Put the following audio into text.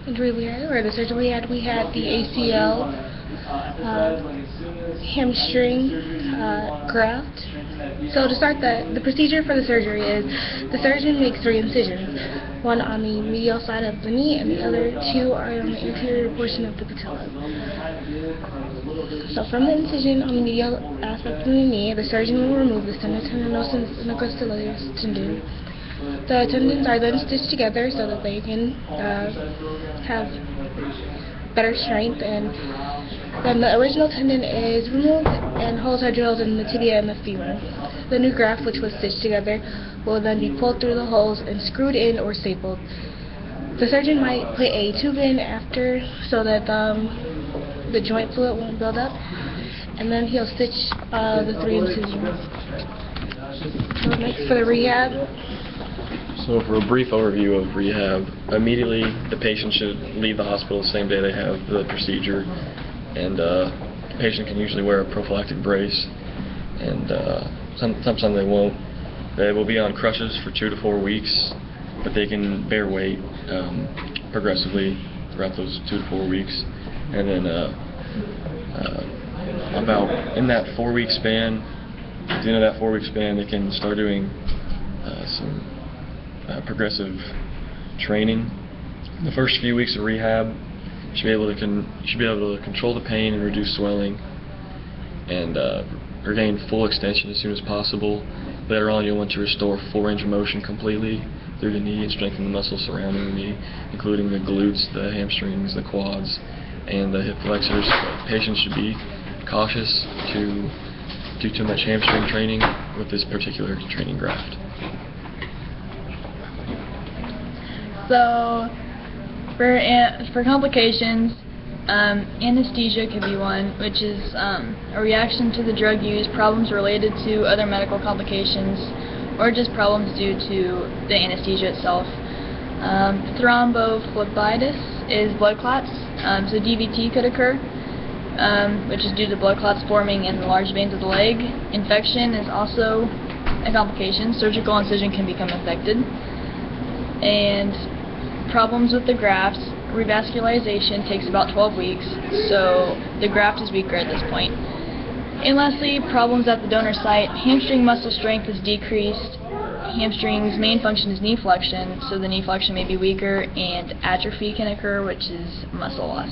injury we had, or the surgery we had the ACL, hamstring, graft. So to start the procedure for the surgery is the surgeon makes 3 incisions, one on the medial side of the knee and the other 2 are on the anterior portion of the patella. So from the incision on the medial aspect of the knee, the surgeon will remove the tendinosus and the gracilis tendon. The tendons are then stitched together so that they can have better strength, and then the original tendon is removed and holes are drilled in the tibia and the femur. The new graft, which was stitched together, will then be pulled through the holes and screwed in or stapled. The surgeon might put a tube in after so that the joint fluid won't build up, and then he'll stitch the 3 incisions. So next for the rehab. So for a brief overview of rehab, immediately the patient should leave the hospital the same day they have the procedure, and the patient can usually wear a prophylactic brace, and sometimes they won't. They will be on crutches for 2 to 4 weeks, but they can bear weight progressively throughout those 2 to 4 weeks, and then about in that 4-week span, at the end of that 4-week span, they can start doing some progressive training. The first few weeks of rehab, you should be able to control the pain and reduce swelling, and regain full extension as soon as possible. Later on, you'll want to restore full range of motion completely through the knee and strengthen the muscles surrounding the knee, including the glutes, the hamstrings, the quads, and the hip flexors. Patients should be cautious to do too much hamstring training with this particular training graft. So, for complications, anesthesia could be one, which is a reaction to the drug use, problems related to other medical complications, or just problems due to the anesthesia itself. Thrombophlebitis is blood clots, so DVT could occur, which is due to blood clots forming in the large veins of the leg. Infection is also a complication. Surgical incision can become infected. And problems with the grafts, revascularization takes about 12 weeks, so the graft is weaker at this point. And lastly, problems at the donor site. Hamstring muscle strength is decreased. Hamstring's main function is knee flexion, so the knee flexion may be weaker, and atrophy can occur, which is muscle loss.